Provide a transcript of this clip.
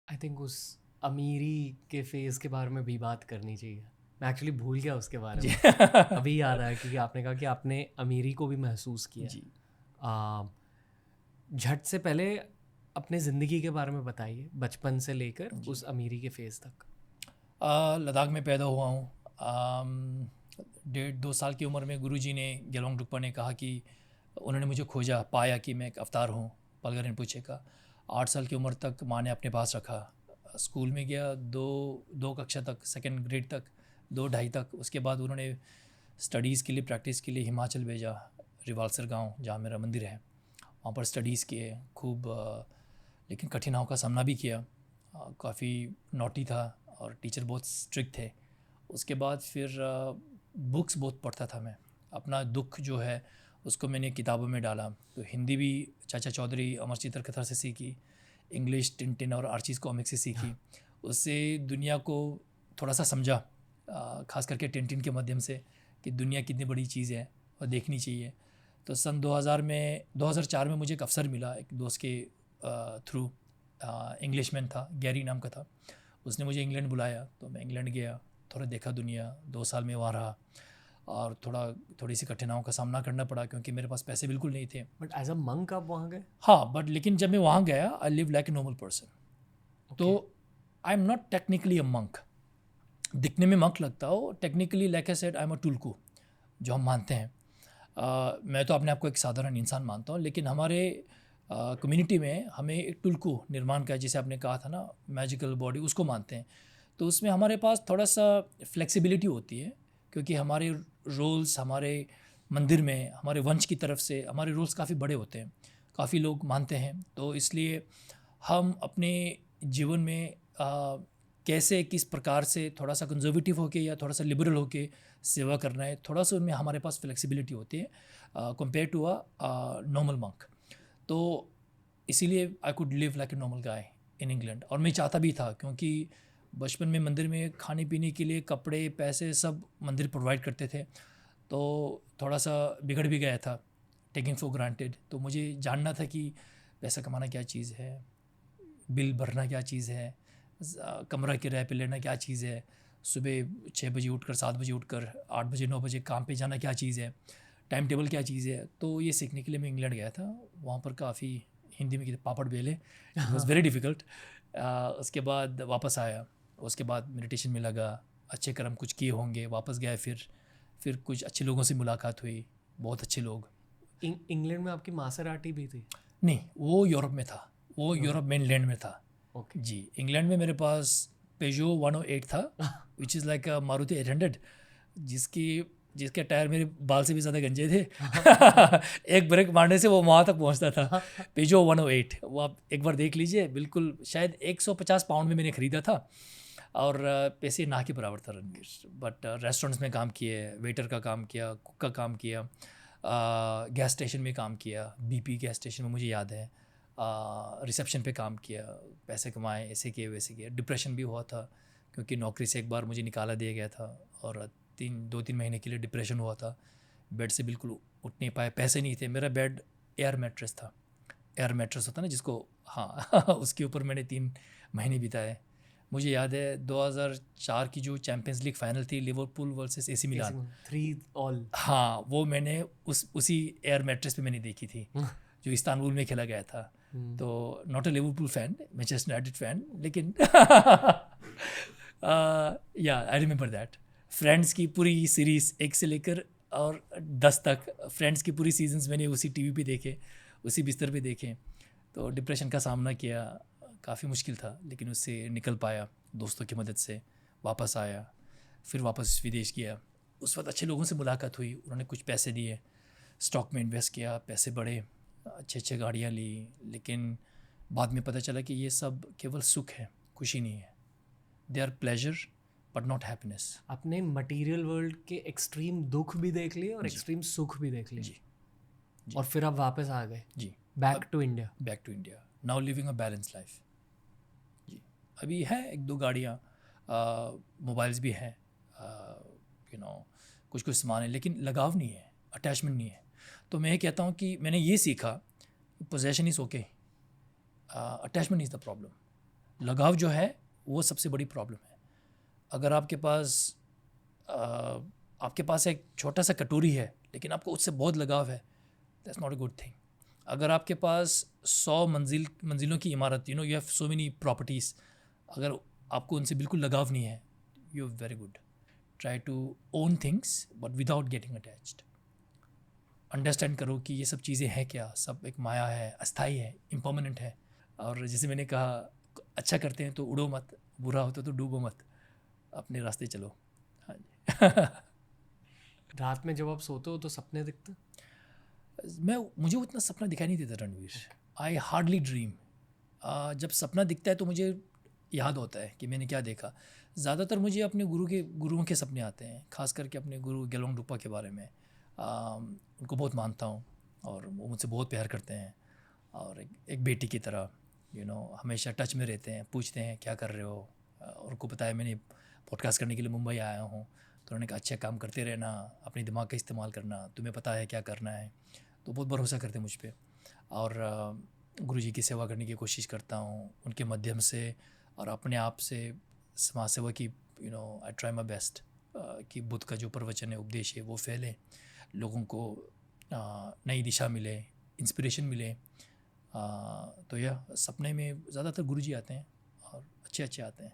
I think उस अमीरी के फेज़ के बारे में भी बात करनी चाहिए। मैं एक्चुअली भूल गया उसके बारे जी। में। अभी याद आया क्योंकि आपने कहा कि आपने अमीरी को भी महसूस किया है। जी। झट से पहले अपने ज़िंदगी के बारे में बताइए, बचपन से लेकर जी। उस अमीरी के फेज़ तक। लद्दाख में पैदा हुआ हूँ। 1.5-2 साल की उम्र में गुरुजी ने, गेलोंग डुक्पा ने कहा कि उन्होंने मुझे खोजा, पाया कि मैं एक अवतार हूँ पलगर रिम्पोचे का। 8 साल की उम्र तक माँ ने अपने पास रखा। स्कूल में गया, दो कक्षा तक, सेकंड ग्रेड तक, 2 ढाई तक। उसके बाद उन्होंने स्टडीज़ के लिए, प्रैक्टिस के लिए हिमाचल भेजा, रिवालसर गांव जहाँ मेरा मंदिर है। वहाँ पर स्टडीज़ किए खूब, लेकिन कठिनाइयों का सामना भी किया। काफ़ी नॉटी था और टीचर बहुत स्ट्रिक्ट थे। उसके बाद फिर बुक्स बहुत पढ़ता था मैं। अपना दुख जो है उसको मैंने किताबों में डाला। तो हिंदी भी चाचा चौधरी, अमर चित्रकथर से सीखी। इंग्लिश टिनटिन और आर्चीज़ कॉमिक से सीखी। उससे दुनिया को थोड़ा सा समझा, ख़ास करके टिनटिन के माध्यम से, कि दुनिया कितनी बड़ी चीज़ है और देखनी चाहिए। तो सन 2004 में मुझे एक अवसर मिला एक दोस्त के थ्रू। इंग्लिशमैन था, गैरी नाम का था। उसने मुझे इंग्लैंड बुलाया तो मैं इंग्लैंड गया, थोड़ा देखा दुनिया। 2 साल में वहाँ रहा और थोड़ी सी कठिनाइयों का सामना करना पड़ा क्योंकि मेरे पास पैसे बिल्कुल नहीं थे। बट एज अ मंक आप वहाँ गए? हाँ, बट लेकिन जब मैं वहाँ गया, I live like a normal person. तो okay. I am not technically a monk. दिखने में मंक लगता हो, technically like I said I am a tulku, जो हम मानते हैं। मैं तो अपने आप को एक साधारण इंसान मानता हूँ, लेकिन हमारे कम्युनिटी में हमें एक टुल्कू निर्माण का, जैसे आपने कहा था ना, मैजिकल बॉडी, उसको मानते हैं। तो उसमें हमारे पास थोड़ा सा फ्लेक्सिबिलिटी होती है क्योंकि हमारे रोल्स, हमारे मंदिर में, हमारे वंश की तरफ से हमारे रोल्स काफ़ी बड़े होते हैं, काफ़ी लोग मानते हैं। तो इसलिए हम अपने जीवन में कैसे, किस प्रकार से थोड़ा सा कंजर्वेटिव होके या थोड़ा सा लिबरल होके सेवा करना है, थोड़ा सा उनमें हमारे पास फ्लेक्सिबिलिटी होती है compare to a normal monk. तो इसीलिए I could live like a normal guy in England. और मैं चाहता भी था क्योंकि बचपन में मंदिर में खाने पीने के लिए कपड़े, पैसे सब मंदिर प्रोवाइड करते थे। तो थोड़ा सा बिगड़ भी गया था, टेकिंग फॉर ग्रांटेड। तो मुझे जानना था कि पैसा कमाना क्या चीज़ है, बिल भरना क्या चीज़ है, कमरा किराए पे लेना क्या चीज़ है, सुबह 6 बजे उठकर, 7 बजे उठकर 8 बजे 9 बजे काम पे जाना क्या चीज़ है, टाइम टेबल क्या चीज़ है। तो ये सीखने के लिए मैं इंग्लैंड गया था। वहाँ पर काफ़ी हिंदी में कहते पापड़ बेले, इट वॉज़ वेरी डिफ़िकल्ट। उसके बाद वापस आया। उसके बाद मेडिटेशन में लगा, अच्छे कर्म कुछ किए होंगे, वापस गया। फिर कुछ अच्छे लोगों से मुलाकात हुई, बहुत अच्छे लोग। इंग्लैंड में आपकी मासेराटी भी थी? नहीं, वो यूरोप में था, वो यूरोप मेनलैंड में था। ओके। जी, इंग्लैंड में मेरे पास पेजो 108 था, विच इज़ लाइक अ मारुति 800, जिसके टायर मेरे बाल से भी ज़्यादा गंजे थे। एक ब्रेक मारने से वो वहाँ तक पहुँचता था। पेजो 108, वो आप एक बार देख लीजिए। बिल्कुल शायद 150 पाउंड में मैंने ख़रीदा था और पैसे ना के बराबर था रणवीर। बट रेस्टोरेंट्स में काम किए, वेटर का काम किया, कुक का काम किया, गैस स्टेशन में काम किया, BP गैस स्टेशन में, मुझे याद है। रिसेप्शन पे काम किया, पैसे कमाए, ऐसे किए वैसे किए। डिप्रेशन भी हुआ था क्योंकि नौकरी से एक बार मुझे निकाला दिया गया था और 2-3 महीने के लिए डिप्रेशन हुआ था। बेड से बिल्कुल उठ नहीं पाए, पैसे नहीं थे। मेरा बेड एयर मैट्रेस था, एयर मैट्रेस होता ना जिसको, हाँ उसके ऊपर मैंने 3 महीने बिताए। मुझे याद है 2004 की जो चैम्पियंस लीग फाइनल थी, लिवरपूल वर्सेस AC मिलान। 3 ऑल। हाँ, वो मैंने उसी एयर मैट्रेस पे मैंने देखी थी, जो इस्तांबुल में खेला गया था। तो not a Liverpool fan, Manchester United fan, लेकिन या आई रिमेंबर दैट। फ्रेंड्स की पूरी सीरीज़ 1 से लेकर और 10 तक, फ्रेंड्स की पूरी सीजन्स मैंने उसी टीवी पे देखे, उसी बिस्तर पे देखे। तो डिप्रेशन का सामना किया, काफ़ी मुश्किल था, लेकिन उससे निकल पाया दोस्तों की मदद से। वापस आया, फिर वापस विदेश गया। उस वक्त अच्छे लोगों से मुलाकात हुई, उन्होंने कुछ पैसे दिए, स्टॉक में इन्वेस्ट किया, पैसे बढ़े, अच्छे अच्छे गाड़ियाँ ली। लेकिन बाद में पता चला कि ये सब केवल सुख है, खुशी नहीं है। They are pleasure but not happiness. आपने मटेरियल वर्ल्ड के एक्सट्रीम दुख भी देख लिए और जी। एक्सट्रीम सुख भी देख लिए। जी। जी। और फिर आप वापस आ गए जी। Back to India. Back to India, now living a balance life. जी। अभी है 1-2 गाड़ियाँ, मोबाइल्स भी हैं, यू नो, कुछ कुछ सामान है, लेकिन लगाव नहीं है, अटैचमेंट नहीं है। तो मैं ये कहता हूँ कि मैंने ये सीखा, possession is okay, attachment is the problem. लगाव जो है वो सबसे बड़ी प्रॉब्लम है। अगर आपके पास एक छोटा सा कटोरी है लेकिन आपको उससे बहुत लगाव है, that's not a good thing. अगर आपके पास 100 मंजिलों की इमारत, you have so many properties, अगर आपको उनसे बिल्कुल लगाव नहीं है, you are very good. Try to own things but without getting attached. Understand करो कि ये सब चीज़ें हैं क्या, सब एक माया है, अस्थाई है, इम्पर्मानेंट है। और जैसे मैंने कहा, अच्छा करते हैं तो उड़ो मत, बुरा होता तो डूबो मत, अपने रास्ते चलो। हाँ जी। रात में जब आप सोते हो तो सपने दिखते हैं? मुझे उतना सपना दिखाई नहीं देता रणवीर। I hardly dream. जब सपना दिखता है तो मुझे याद होता है कि मैंने क्या देखा। ज़्यादातर मुझे अपने गुरुओं के सपने आते हैं, खास करके अपने गुरु गेलोंग डुपा के बारे में। उनको बहुत मानता हूँ और वो मुझसे बहुत प्यार करते हैं और एक बेटी की तरह हमेशा टच में रहते हैं, पूछते हैं क्या कर रहे हो। और उनको पता है मैंने पॉडकास्ट करने के लिए मुंबई आया हूँ, तो उन्होंने कहा अच्छा काम करते रहना, अपने दिमाग का इस्तेमाल करना, तुम्हें पता है क्या करना है। तो बहुत भरोसा करते हैं मुझ पर। और गुरुजी की सेवा करने की कोशिश करता हूँ उनके माध्यम से, और अपने आप से समाज सेवा की आई ट्राई माई बेस्ट कि बुद्ध का जो प्रवचन है, उपदेश है, वो फैले, लोगों को नई दिशा मिले, इंस्पिरेशन मिले। तो यह सपने में ज़्यादातर गुरुजी आते हैं और अच्छे आते हैं।